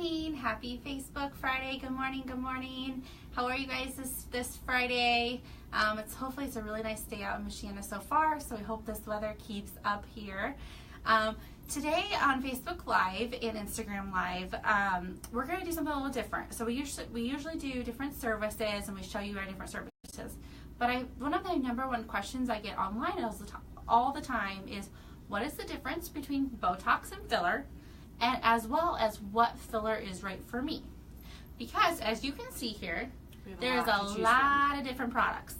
morning. Happy Facebook Friday. Good morning. Good morning. How are you guys this Friday? Hopefully it's a really nice day out in Michiana so far, so we hope this weather keeps up here. Today on Facebook Live and Instagram Live, we're going to do something a little different. So we usually do different services and we show you our different services. But one of the number one questions I get online all the time is, what is the difference between Botox and filler, and as well as what filler is right for me? Because as you can see here, there's a lot of different products,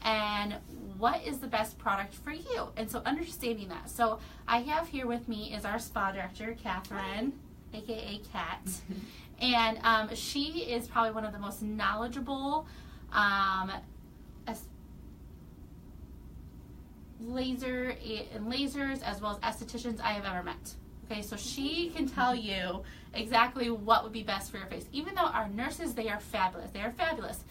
and what is the best product for you? And so understanding that. So I have here with me is our spa director, Catherine, aka Kat, and she is probably one of the most knowledgeable lasers as well as estheticians I have ever met. Okay, so she can tell you exactly what would be best for your face. Even though our nurses, they are fabulous. They are fabulous.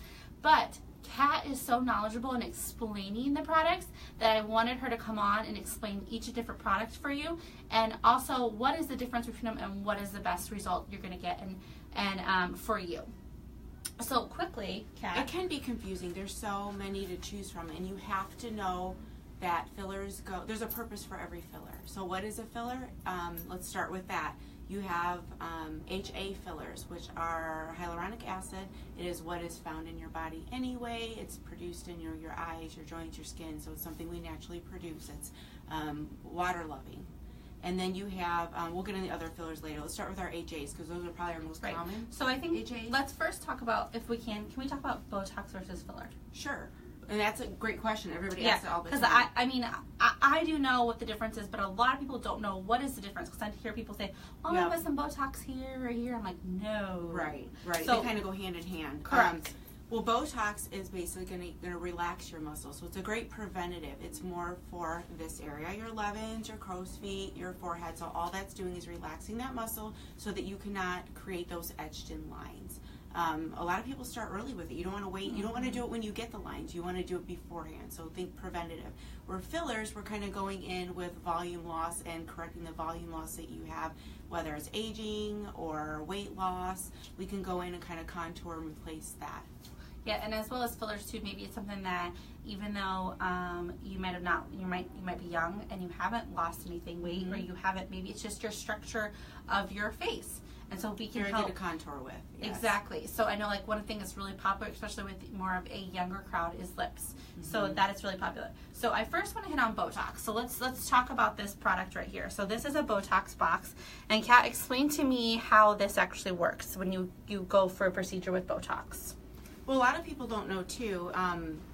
But Kat is so knowledgeable in explaining the products that I wanted her to come on and explain each different product for you, and also what is the difference between them and what is the best result you're going to get and for you. So quickly, Kat. It can be confusing. There's so many to choose from, and you have to know that fillers there's a purpose for every filler. So what is a filler? Let's start with that. You have HA fillers, which are hyaluronic acid. It is what is found in your body anyway. It's produced in your eyes, your joints, your skin, so it's something we naturally produce. It's water loving. And then you have, we'll get into the other fillers later. Let's start with our HAs, because those are probably our most common. So I think HAs. Let's first talk about, if we can we talk about Botox versus filler? Sure. And that's a great question. Everybody asks it all the time. Because I do know what the difference is, but a lot of people don't know what is the difference. Because I hear people say, "Oh, I put some Botox here or here." I'm like, no. Right. So, they kind of go hand in hand. Correct. Well, Botox is basically going to relax your muscles, so it's a great preventative. It's more for this area, your 11s, your crow's feet, your forehead. So all that's doing is relaxing that muscle so that you cannot create those etched in lines. A lot of people start early with it. You don't want to wait. You don't want to do it when you get the lines. You want to do it beforehand. So think preventative. Where fillers, we're kind of going in with volume loss and correcting the volume loss that you have, whether it's aging or weight loss. We can go in and kind of contour and replace that. Yeah, and as well as fillers too. Maybe it's something that even though you might be young and you haven't lost anything weight, or you haven't. Maybe it's just your structure of your face. And so we can help to contour with. Yes. Exactly. So I know like one thing that's really popular, especially with more of a younger crowd, is lips. So that is really popular. So I first want to hit on Botox. So let's talk about this product right here. So this is a Botox box. And Kat, explain to me how this actually works when you go for a procedure with Botox. Well, a lot of people don't know too,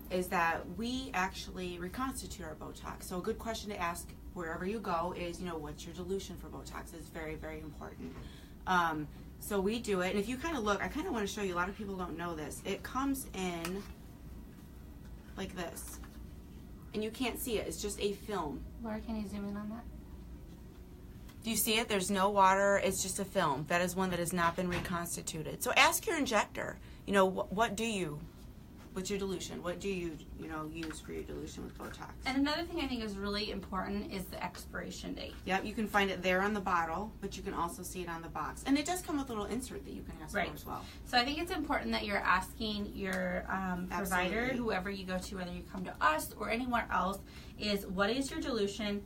is that we actually reconstitute our Botox. So a good question to ask wherever you go is, what's your dilution for Botox? It's very, very important. So we do it, and if you kind of look, I kind of want to show you, a lot of people don't know this. It comes in like this, and you can't see it. It's just a film. Laura, can you zoom in on that? Do you see it? There's no water. It's just a film. That is one that has not been reconstituted. So ask your injector, what's your dilution? What do you, use for your dilution with Botox? And another thing I think is really important is the expiration date. Yep, you can find it there on the bottle, but you can also see it on the box. And it does come with a little insert that you can ask for as well. So I think it's important that you're asking your provider, whoever you go to, whether you come to us or anywhere else, is what is your dilution?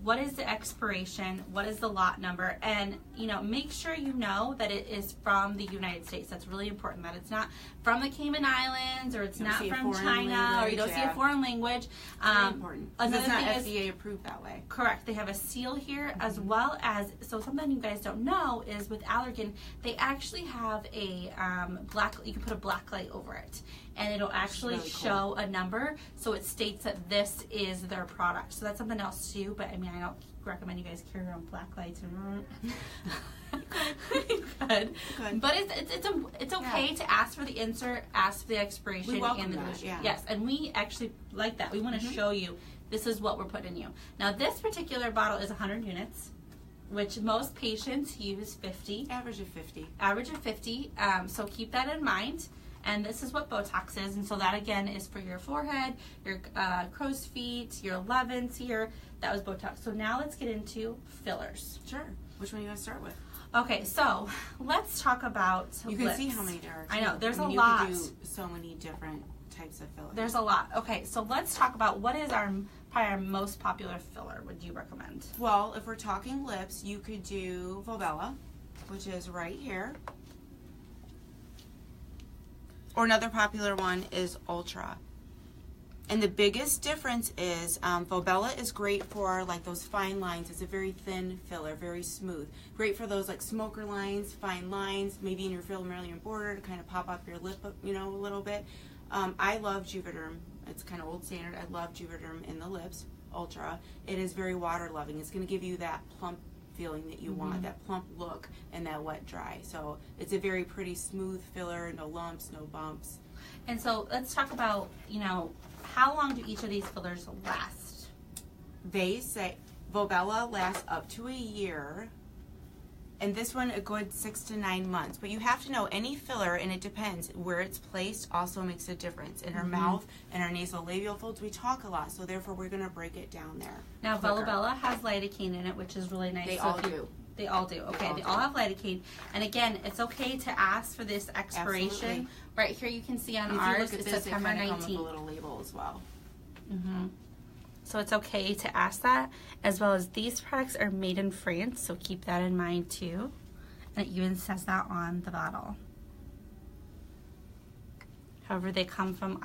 What is the expiration? What is the lot number? And, make sure you know that it is from the United States. That's really important, that it's not from the Cayman Islands, or it's not from China, or you don't see a foreign language. Very important. It's not FDA approved that way. Correct. They have a seal here, as well as, so something you guys don't know is with Allergan, they actually have a you can put a black light over it, and it'll actually show a number, so it states that this is their product. So that's something else too, but I don't recommend you guys carry around black lights. You could. But it's okay to ask for the insert, ask for the expiration, we welcome and the dilution. Yeah. Yes, and we actually like that. We want to show you this is what we're putting in you. Now this particular bottle is 100 units, which most patients use 50. Average of 50. Average of 50. So keep that in mind. And this is what Botox is. And so that, again, is for your forehead, your crow's feet, your 11s here. That was Botox. So now let's get into fillers. Sure. Which one do you want to start with? Okay, so let's talk about You can lips. see how many there are. I know, there's a you lot. You could do so many different types of fillers. There's a lot. Okay, so let's talk about what is probably our most popular filler would you recommend? Well, if we're talking lips, you could do Volbella, which is right here. Or another popular one is Ultra. And the biggest difference is Volbella is great for like those fine lines. It's a very thin filler, very smooth. Great for those like smoker lines, fine lines, maybe in your Fillmerian border to kind of pop up your lip, you know, a little bit. I love Juvederm. It's kind of old standard. I love Juvederm in the lips, Ultra. It is very water loving. It's going to give you that plump feeling that you want, that plump look and that wet dry. So it's a very pretty smooth filler, no lumps, no bumps. And so let's talk about, you know, how long do each of these fillers last? They say Volbella lasts up to a year, and this one a good 6 to 9 months. But you have to know any filler, and it depends where it's placed, also makes a difference. In our mouth and our nasal labial folds, we talk a lot, so therefore we're going to break it down there. Now, Volbella has lidocaine in it, which is really nice. They all do. They all do. Okay, they all have lidocaine. And again, it's okay to ask for this expiration. Absolutely. Right here you can see on If ours, you look at it's this, September it kind of 19th. comes with a little label as well. So it's okay to ask that, as well as these products are made in France, so keep that in mind too. And it even says that on the bottle. However, they come from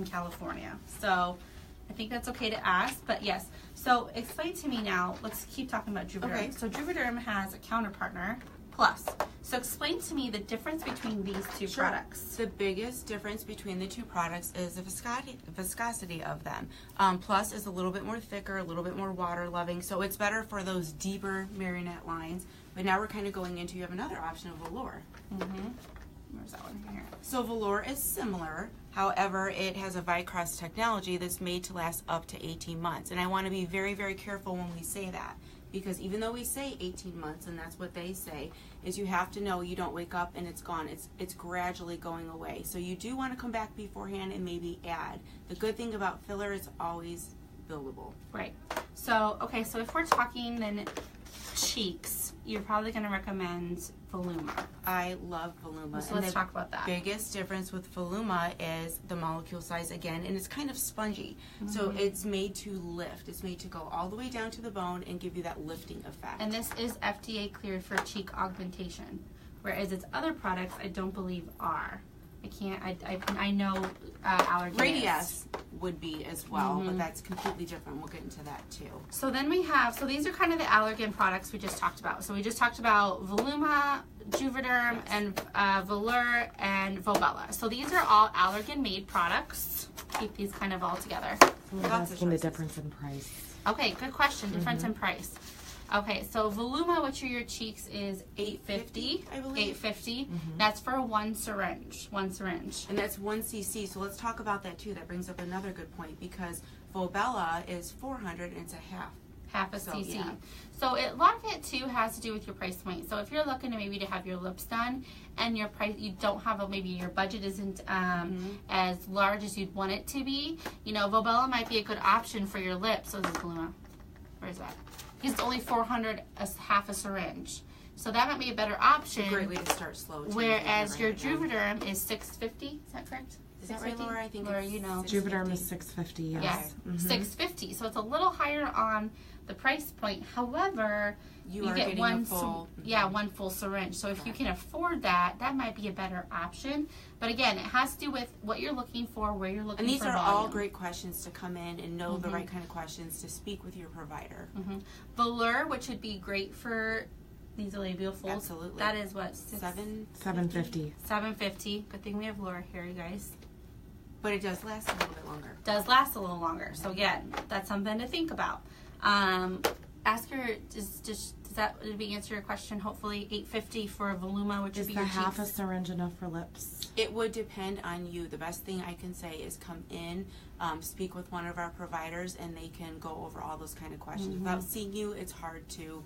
California. So I think that's okay to ask, but yes. So explain to me now, let's keep talking about Juvederm. Okay. So Juvederm has a counterpartner, Plus. So explain to me the difference between these two products. The biggest difference between the two products is the viscosity of them. Plus is a little bit more thicker, a little bit more water loving, so it's better for those deeper marionette lines. But now we're kind of going into, you have another option of velour. Where's that one here? So velour is similar, however, it has a Vicross technology that's made to last up to 18 months. And I want to be very, very careful when we say that, because even though we say 18 months, and that's what they say, is you have to know you don't wake up and it's gone. It's gradually going away. So you do want to come back beforehand and maybe add. The good thing about filler is always buildable. Right. So, okay, so if we're talking then cheeks, you're probably going to recommend Voluma. I love Voluma. So let's talk about that. Biggest difference with Voluma is the molecule size again, and it's kind of spongy. So it's made to lift. It's made to go all the way down to the bone and give you that lifting effect. And this is FDA cleared for cheek augmentation, whereas its other products I don't believe are. I know allergies. Radius would be as well, but that's completely different. We'll get into that too. So then we have, so these are kind of the allergen products we just talked about. So we just talked about Voluma, Juvederm, and Velour, and Volbella. So these are all allergen made products. Keep these kind of all together. We're asking the difference in price. Okay, good question. Difference in price. Okay, so Voluma, which are your cheeks, is $8.50. I believe. $8.50. That's for one syringe. And that's 1 cc. So let's talk about that too. That brings up another good point, because Volbella is 400 and it's a half a so, cc. yeah. So a lot of it too has to do with your price point. So if you're looking to maybe to have your lips done and your price, you don't have maybe your budget isn't as large as you'd want it to be, you know, Volbella might be a good option for your lips. So this is Voluma. Where is that? Because it's only 400 half a syringe. So that might be a better option. It's a great way to start slow. Whereas your Juvederm is $6.50. Is that correct? Is that right, Laura? I think Laura, it's you know. Juvederm is $6.50. Yes. Yeah, $6.50. So it's a little higher on the price point. However, you are get getting one a full, one full syringe. So if you can afford that, that might be a better option. But again, it has to do with what you're looking for, where you're looking for. And these are volume. all great questions to come in and know the right kind of questions to speak with your provider. Velour, which would be great for nasolabial folds. Absolutely. That is what? $7.50. $7.50. Good thing we have Laura here, you guys. But it does last a little bit longer. Does last a little longer. So again, that's something to think about. Ask her, did we answer your question? Hopefully $8.50 for a Voluma, which would be Is the your half a cheeks. syringe enough for lips? It would depend on you. The best thing I can say is come in, speak with one of our providers, and they can go over all those kind of questions. Without seeing you, it's hard to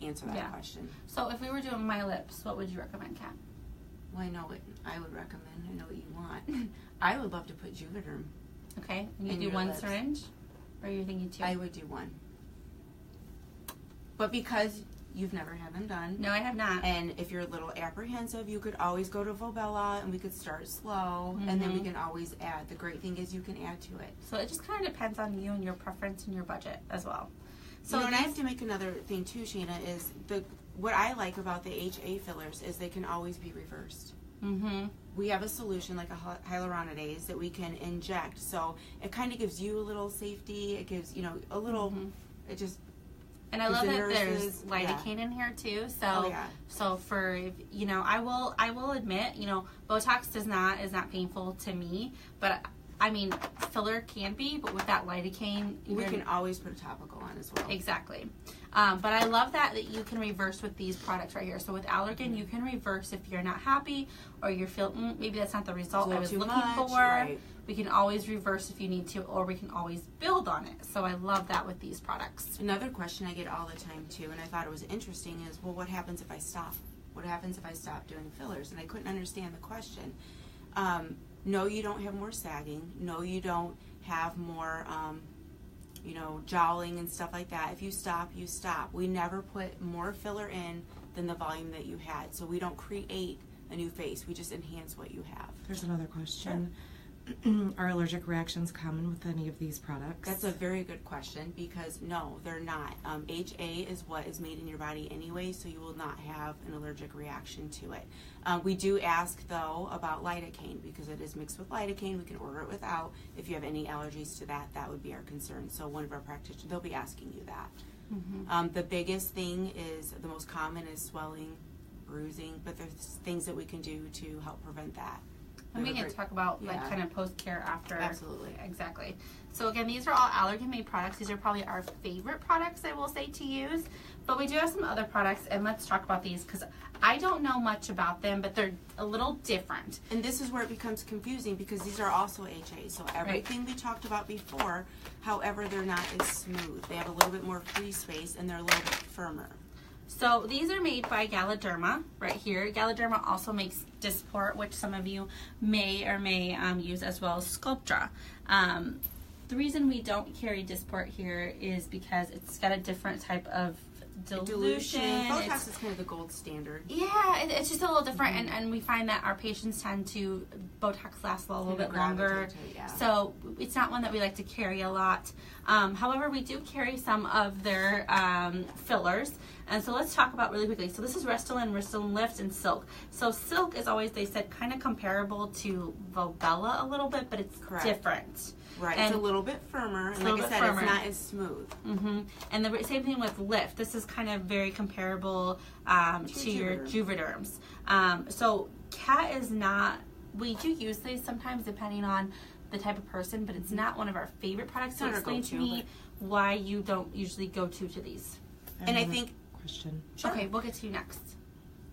answer that question. So if we were doing my lips, what would you recommend, Kat? Well, I know what I would recommend. I know what you want. I would love to put Juvederm. Okay, and you In do your one lips. syringe? Or are you thinking two? I would do one. But because you've never had them done. No, I have not. And if you're a little apprehensive, you could always go to Volbella and we could start slow, and then we can always add. The great thing is you can add to it. So it just kind of depends on you and your preference and your budget as well. So and I have to make another thing too, Shayna, is what I like about the HA fillers is they can always be reversed. We have a solution like a hyaluronidase that we can inject, so it kind of gives you a little safety. It gives a little. It just. And I love that there's lidocaine in here too. So so for I will admit Botox is not painful to me, but I mean filler can be, but with that lidocaine we can always put a topical on as well. Exactly. But I love that you can reverse with these products right here. So with Allergan, you can reverse if you're not happy or you feel maybe that's not the result I was looking for. Right. We can always reverse if you need to, or we can always build on it. So I love that with these products. Another question I get all the time too, and I thought it was interesting, is, well, what happens if I stop? What happens if I stop doing fillers? And I couldn't understand the question. No, you don't have more sagging. No, you don't have more, jowling and stuff like that. If you stop, you stop. We never put more filler in than the volume that you had. So we don't create a new face. We just enhance what you have. There's another question. Are allergic reactions common with any of these products? That's a very good question, because no, they're not. HA is what is made in your body anyway, so you will not have an allergic reaction to it. We do ask, though, about lidocaine, because it is mixed with lidocaine. We can order it without. If you have any allergies to that, that would be our concern. So one of our practitioners, they'll be asking you that. The biggest thing is, the most common is swelling, bruising, but there's things that we can do to help prevent that. And we can talk about kind of post-care after. Absolutely. Exactly. So again, these are all Allergan made products. These are probably our favorite products, I will say, to use. But we do have some other products, and let's talk about these, because I don't know much about them, but they're a little different. And this is where it becomes confusing, because these are also HA. So everything we talked about before, however, they're not as smooth. They have a little bit more free space, and they're a little bit firmer. So these are made by Galderma right here. Galderma also makes Dysport, which some of you may or may use, as well as Sculptra. The reason we don't carry Dysport here is because it's got a different type of dilution. Botox is kind of the gold standard. Yeah, it's just a little different, and we find that our patients tend to, Botox lasts a little bit longer, so it's not one that we like to carry a lot. However, we do carry some of their fillers, and so let's talk about really quickly. So this is Restylane, Restylane Lift, and Silk. So Silk is always, they said, kind of comparable to Volbella a little bit, but it's different. Right, and it's a little bit firmer, and like I said, it's not as smooth. And the same thing with Lift. This is kind of very comparable to your Juvederms. So Cat is not, we do use these sometimes depending on the type of person, but it's not one of our favorite products. So explain to me why you don't usually go to these. And I think... Question. Okay, we'll get to you next.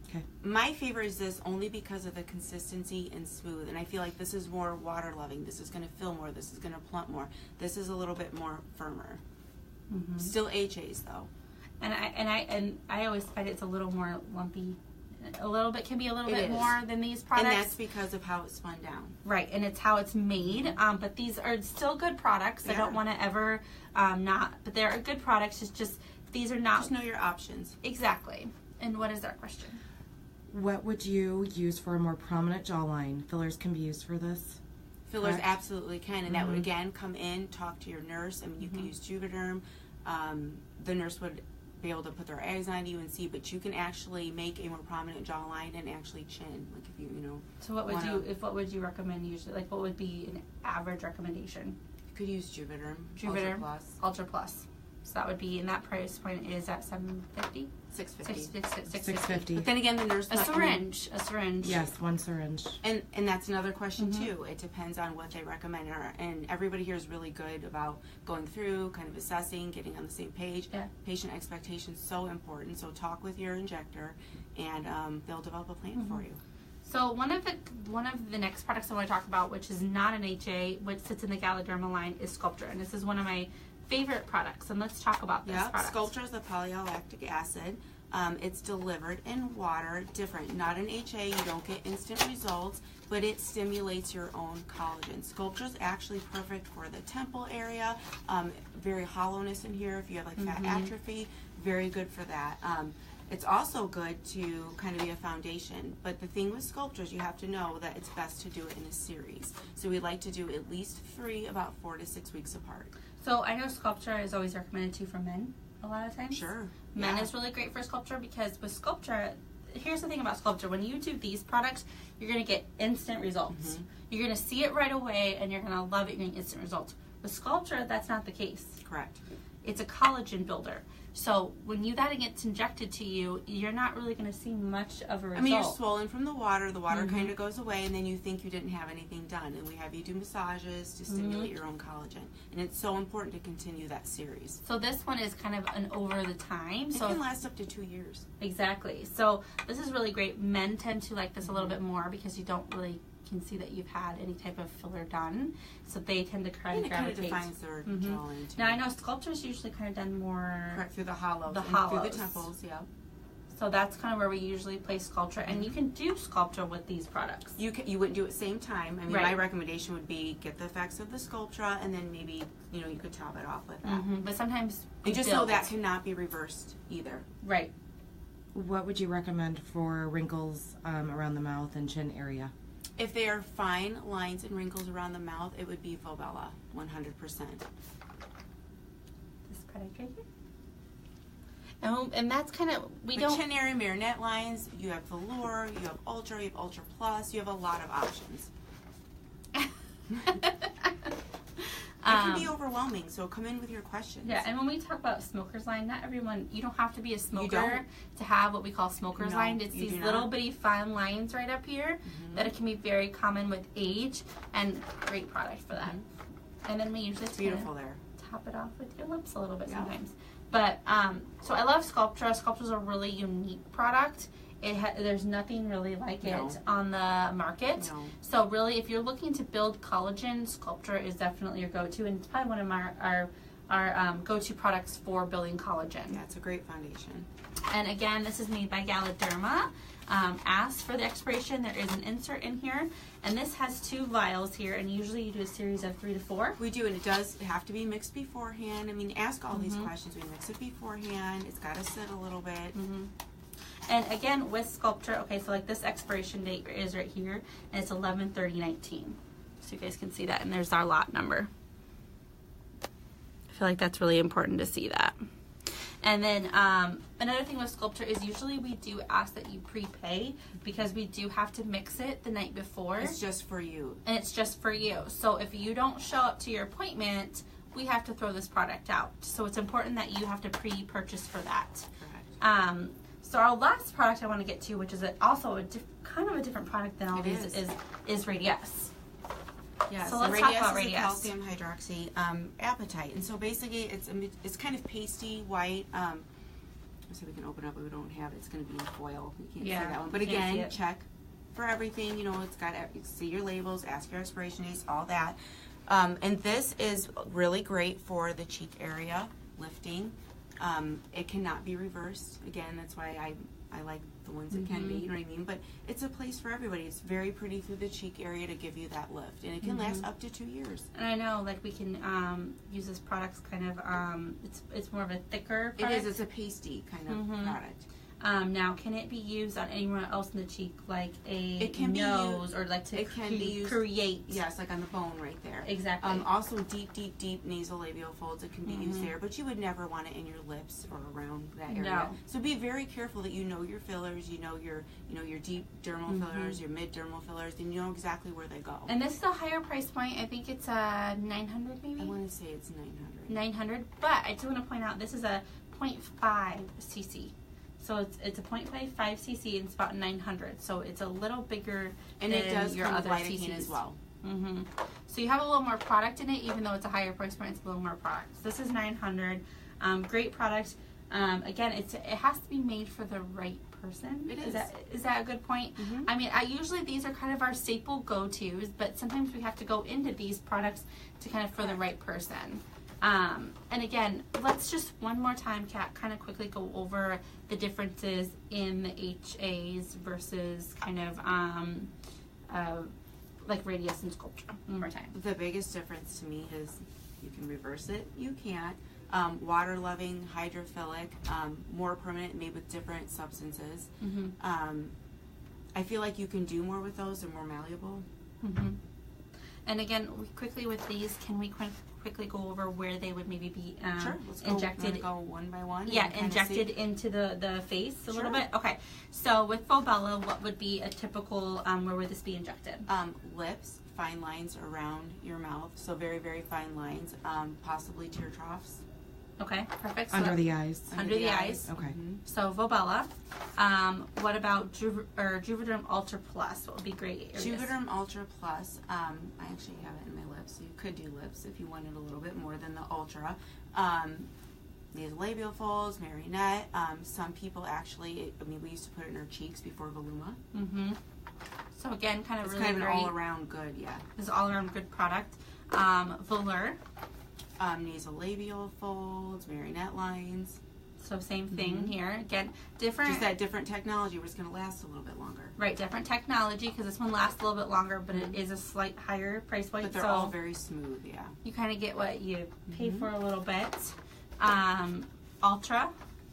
Okay. My favorite is this only because of the consistency and smooth, and I feel like this is more water loving. This is going to fill more. This is going to plump more. This is a little bit more firmer. Still HAs though. And I always find it's a little more lumpy. A little bit can be a little bit more than these products. And that's because of how it's spun down. Right, and it's how it's made. But these are still good products. I don't want to ever but they're good products. It's just these are not. Just know your options. Exactly. And what is our question? What would you use for a more prominent jawline? Fillers can be used for this? Fillers absolutely can, and that would again come in, talk to your nurse. I mean, you can use Juvederm. The nurse would be able to put their eyes on you and see, but you can actually make a more prominent jawline and actually chin, like if you So what would you recommend usually? Like what would be an average recommendation? You could use Juvederm. Ultra Plus. So that would be, and that price point is at $750? $650. But then again, the nurse a syringe. Yes, one syringe. And that's another question too. It depends on what they recommend, and everybody here is really good about going through, kind of assessing, getting on the same page. Patient expectations so important. So talk with your injector, and they'll develop a plan for you. So one of the next products I want to talk about, which is not an HA, which sits in the Galderma line, is Sculptra, and this is one of my favorite products, and let's talk about this product. Sculptra is the polylactic acid. It's delivered in water, different. Not an HA, you don't get instant results, but it stimulates your own collagen. Sculptra is actually perfect for the temple area, very hollowness in here if you have like fat atrophy, very good for that. It's also good to kind of be a foundation. But the thing with Sculptra is you have to know that it's best to do it in a series. So we like to do at least 3, about 4 to 6 weeks apart. So I know Sculptra is always recommended too for men a lot of times. Sure. Men is really great for Sculptra because with Sculptra, here's the thing about Sculptra. When you do these products, you're going to get instant results. Mm-hmm. You're going to see it right away and you're going to love it. You're getting instant results. With Sculptra, that's not the case. Correct. It's a collagen builder. So when that gets injected to you, you're not really going to see much of a result. I mean, you're swollen from the water. The water kind of goes away, and then you think you didn't have anything done. And we have you do massages to stimulate your own collagen. And it's so important to continue that series. So this one is kind of an over the time. It So can last up to 2 years. exactly. So this is really great. Men tend to like this a little bit more because you don't really can see that you've had any type of filler done, so they tend to kind And of it kind of gravitate. defines their jawline, too. Now I know Sculptra is usually kind of done more, Correct, through the hollows. The and hollows. through the temples, yeah. so that's kind of where we usually place Sculptra, and you can do Sculptra with these products. You wouldn't do it same time. I mean, Right. my recommendation would be get the effects of the Sculptra, and then maybe, you could top it off with that. But sometimes we And just know build. that cannot be reversed either. Right. What would you recommend for wrinkles around the mouth and chin area? If they are fine lines and wrinkles around the mouth, it would be Volbella, 100%. This product right here. And that's kind of With chin area, Marinette lines, you have Velour, you have Ultra, you have Ultra Plus, you have a lot of options. It can be overwhelming, so come in with your questions. Yeah, and when we talk about smoker's line, not everyone, you don't have to be a smoker don't. to have what we call smoker's No, line. It's you these do little not. bitty fine lines right up here that it can be very common with age, and great product for that. And then we usually just Beautiful there. top it off with your lips a little bit Yeah. sometimes. But, so I love Sculptra. Sculptra's a really unique product. There's nothing really like No. it on the market. No. So really, if you're looking to build collagen, Sculptra is definitely your go-to, and it's probably one of our go-to products for building collagen. Yeah, it's a great foundation. And again, this is made by Dermal. Ask for the expiration. There is an insert in here, and this has 2 vials here, and usually you do a series of 3 to 4. We do, and it does have to be mixed beforehand. I mean, ask all these questions. We mix it beforehand. It's got to sit a little bit. And again, with Sculptra, okay, so like this expiration date is right here, and it's 11/30/19. So you guys can see that, and there's our lot number. I feel like that's really important to see that. And then another thing with Sculptra is usually we do ask that you prepay because we do have to mix it the night before. It's just for you. And it's just for you. So if you don't show up to your appointment, we have to throw this product out. So it's important that you have to pre-purchase for that. Correct. So our last product I want to get to, which is also kind of a different product than all It these, is Radius. Yes, So let's and talk Radius about is Radius. a calcium hydroxy apatite, and so basically it's kind of pasty white. So we can open up, but we don't have it. It's going to be in foil. You can't see that one. But can't see again, it. check for everything. It's got see your labels, ask your expiration dates, all that. And this is really great for the cheek area lifting. It cannot be reversed. Again, that's why I like the ones that can be, you know what I mean? But it's a place for everybody. It's very pretty through the cheek area to give you that lift. And it can last up to 2 years. And I know, like, we can use this product kind of, it's more of a thicker product. It is. It's a pasty kind of product. Now, can it be used on anywhere else in the cheek, like It can be nose, used- or like to it can be used- create? Yes, like on the bone right there. Exactly. Also, deep nasolabial folds. It can be used there, but you would never want it in your lips or around that area. No. So be very careful that you know your fillers. You know your deep dermal fillers, your mid dermal fillers, and you know exactly where they go. And this is a higher price point. I think it's $900 maybe. I want to say it's 900. 900, but I do want to point out this is a 0.5 cc. So it's a 0.55 cc and it's about 900. So it's a little bigger And than it does your come with other lidocaine CCs as well. So you have a little more product in it, even though it's a higher price point. It's a little more product. So this is 900. Great product. Again, it has to be made for the right person. It Is that a good point? I mean, usually these are kind of our staple go-tos, but sometimes we have to go into these products to kind of for the right person. And again, let's just one more time, Kat, kind of quickly go over the differences in the HAs versus kind of like Radius and Sculptra. One more time. The biggest difference to me is you can reverse it, you can't. Water-loving, hydrophilic, more permanent, made with different substances. I feel like you can do more with those. They're more malleable. And again, quickly with these, can we quickly go over where they would maybe be Sure. Let's injected? go one by one. Yeah, injected into the face a little bit. Okay, so with Fobella, what would be a typical, where would this be injected? Lips, fine lines around your mouth, so very, very fine lines, possibly tear troughs. Okay, perfect. So Under the eyes. Under the eyes. Okay. So Fobella. What about Juvederm Ultra Plus? What would be great areas? Juvederm Ultra Plus. I actually have it in my lips, so you could do lips if you wanted a little bit more than the Ultra. Nasolabial folds, marionette. Some people actually, we used to put it in our cheeks before Voluma. So again, kind of It's really kind of an great. all-around good, yeah. This is all around good product. Velour. Nasolabial folds, marionette lines. So same thing here. Again, different. Just that different technology where it's going to last a little bit longer. Right, different technology because this one lasts a little bit longer, but it is a slight higher price point. But they're so all very smooth, yeah. you kind of get what you pay for a little bit. Ultra.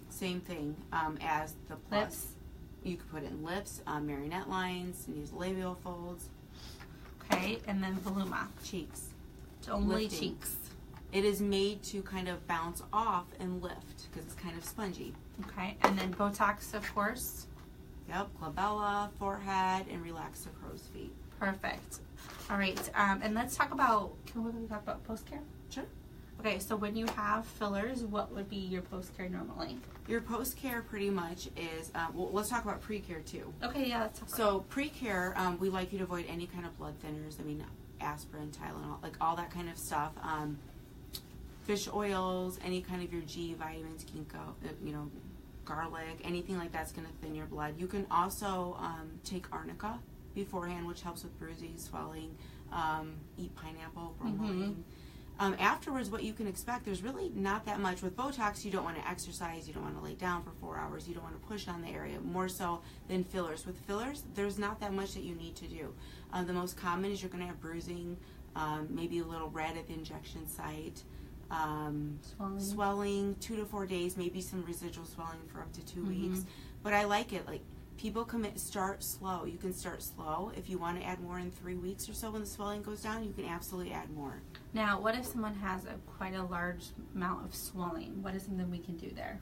Same thing as the Plus. Lips. You could put it in lips, marionette lines, nasolabial folds. Okay, and then Voluma. Cheeks. Only Lifting. cheeks. It is made to kind of bounce off and lift because it's kind of spongy. Okay, and then Botox, of course. Yep, glabella, forehead, and relax the crow's feet. Perfect. All right, and let's talk about, can we talk about post-care? Sure. Okay, so when you have fillers, what would be your post-care normally? Your post-care pretty much is, well, let's talk about pre-care too. Okay, yeah, let's talk about So pre-care, we like you to avoid any kind of blood thinners. Aspirin, Tylenol, like all that kind of stuff. Fish oils, any kind of your G vitamins, ginkgo, garlic, anything like that's going to thin your blood. You can also take arnica beforehand, which helps with bruising, swelling. Eat pineapple, bromelain. Afterwards, what you can expect, there's really not that much. With Botox, you don't want to exercise, you don't want to lay down for 4 hours, you don't want to push on the area, more so than fillers. With fillers, there's not that much that you need to do. The most common is you're going to have bruising, maybe a little red at the injection site, swelling 2 to 4 days, maybe some residual swelling for up to 2 weeks. But I like it. Like, people start slow. You can start slow. If you want to add more in 3 weeks or so when the swelling goes down, you can absolutely add more. Now, what if someone has quite a large amount of swelling? What is something we can do there?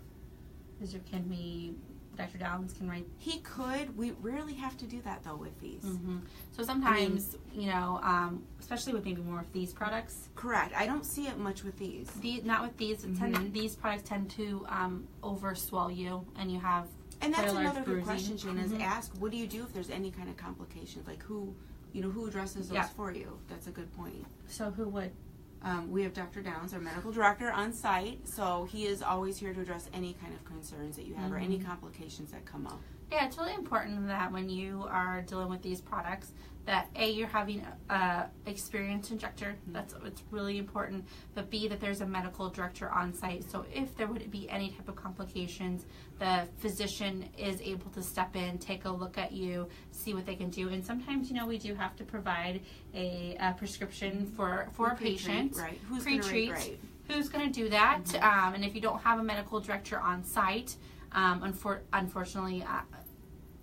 Dr. Downs can write? He could. We rarely have to do that though with these. So sometimes, especially with maybe more of these products. Correct. I don't see it much with these. Not with these. These products tend to over swell you, and you have. And that's quite a large another good bruising. question, Gina, is ask, what do you do if there's any kind of complications? Like who addresses those for you? That's a good point. So who would? We have Dr. Downs, our medical director, on site, so he is always here to address any kind of concerns that you have or any complications that come up. Yeah, it's really important that when you are dealing with these products, that A, you're having a experienced injector. It's really important. But B, that there's a medical director on site. So if there would be any type of complications, the physician is able to step in, take a look at you, see what they can do. And sometimes, we do have to provide a prescription for a patient. Right. Who's going to rate right? Who's going to do that? And if you don't have a medical director on site, unfortunately,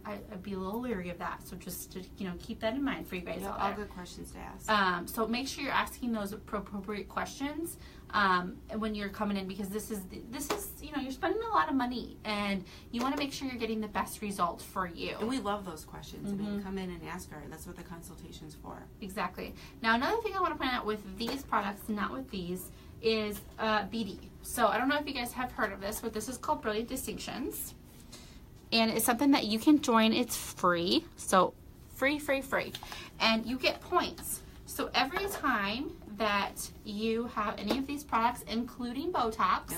I'd be a little leery of that. So just to, keep that in mind for you guys out there. All good questions to ask. So make sure you're asking those appropriate questions when you're coming in, because this is you're spending a lot of money and you want to make sure you're getting the best result for you. And we love those questions. Come in and ask her. That's what the consultation's for. Exactly. Now, another thing I want to point out with these products, not with these, is BD. So I don't know if you guys have heard of this, but this is called Brilliant Distinctions. And it's something that you can join. It's free. So free. And you get points. So every time that you have any of these products, including Botox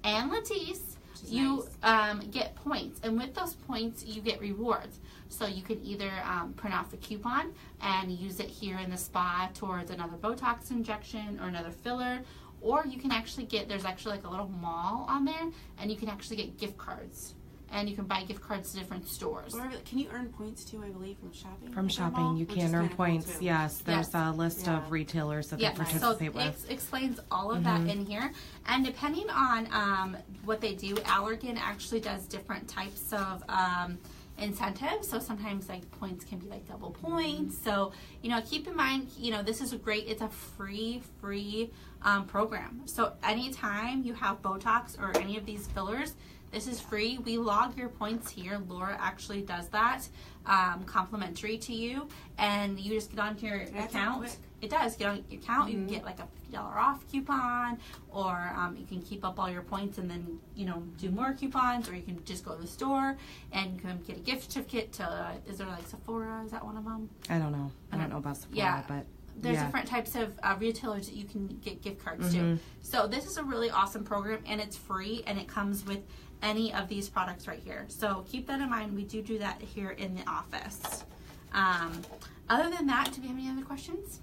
and Latisse, you get points. And with those points, you get rewards. So you can either print off a coupon and use it here in the spa towards another Botox injection or another filler. Or you can actually there's actually like a little mall on there, and you can actually get gift cards. and you can buy gift cards to different stores. Or can you earn points too, I believe, from shopping? From at shopping, Dermal? you Which can is earn kinda cool, points. too. Yes, there's Yes. a list Yeah. of retailers that Yeah, they so participate it with. explains all of that in here. And depending on what they do, Allergan actually does different types of incentives. So sometimes like points can be like double points. So, keep in mind, this is it's a free program. So anytime you have Botox or any of these fillers, this is free. We log your points here. Laura actually does that, complimentary to you, and you just get onto your account. It does get on your account. You can get like a $50 off coupon, or you can keep up all your points and then do more coupons, or you can just go to the store and you can get a gift certificate to. Is there like Sephora? Is that one of them? I don't know. I don't know about Sephora, Yeah. but There's different types of retailers that you can get gift cards to. So this is a really awesome program, and it's free, and it comes with any of these products right here. So keep that in mind. We do that here in the office. Other than that, do we have any other questions?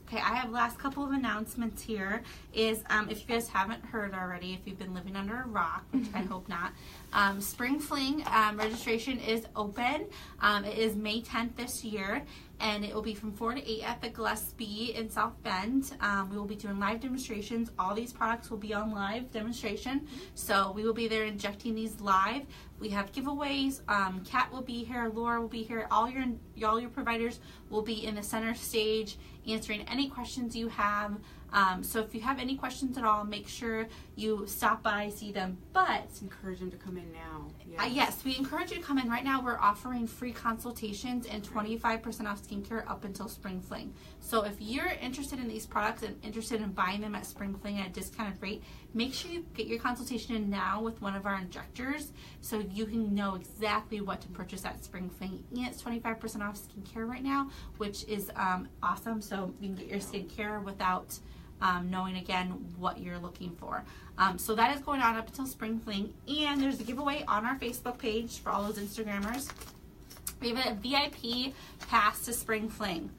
Okay, I have last couple of announcements here. Is if you guys haven't heard already, if you've been living under a rock, which I hope not, Spring Fling registration is open. It is May 10th this year, and it will be from 4 to 8 at the Gillespie in South Bend. We will be doing live demonstrations. All these products will be on live demonstration, so we will be there injecting these live. We have giveaways. Kat will be here. Laura will be here. All your providers will be in the center stage answering any questions you have. So if you have any questions at all, make sure you stop by, see them. But encourage them to come in now. Yes, we encourage you to come in. Right now we're offering free consultations and 25% off skincare up until Spring Fling. So if you're interested in these products and interested in buying them at Spring Fling at a discounted rate, make sure you get your consultation in now with one of our injectors so you can know exactly what to purchase at Spring Fling. And it's 25% off skincare right now, which is awesome. So you can get your skincare without knowing again what you're looking for. So that is going on up until Spring Fling, and there's a giveaway on our Facebook page for all those Instagrammers. We have a VIP pass to Spring Fling.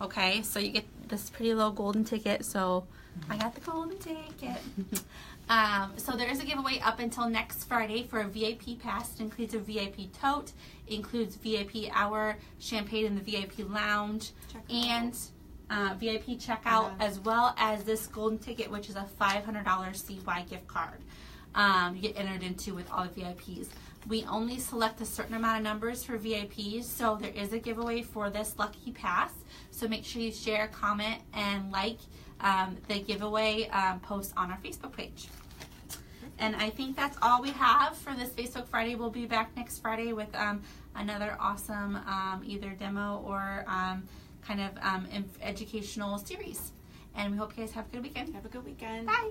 Okay, so you get this pretty little golden ticket. So I got the golden ticket. So there is a giveaway up until next Friday for a VIP pass. It includes a VIP tote, it includes VIP hour, champagne in the VIP lounge, and VIP checkout, as well as this golden ticket, which is a $500 CY gift card. You get entered into with all the VIPs. We only select a certain amount of numbers for VIPs, so there is a giveaway for this lucky pass. So make sure you share, comment, and like the giveaway post on our Facebook page. And I think that's all we have for this Facebook Friday. We'll be back next Friday with another awesome either demo or kind of educational series. And we hope you guys have a good weekend. Have a good weekend. Bye.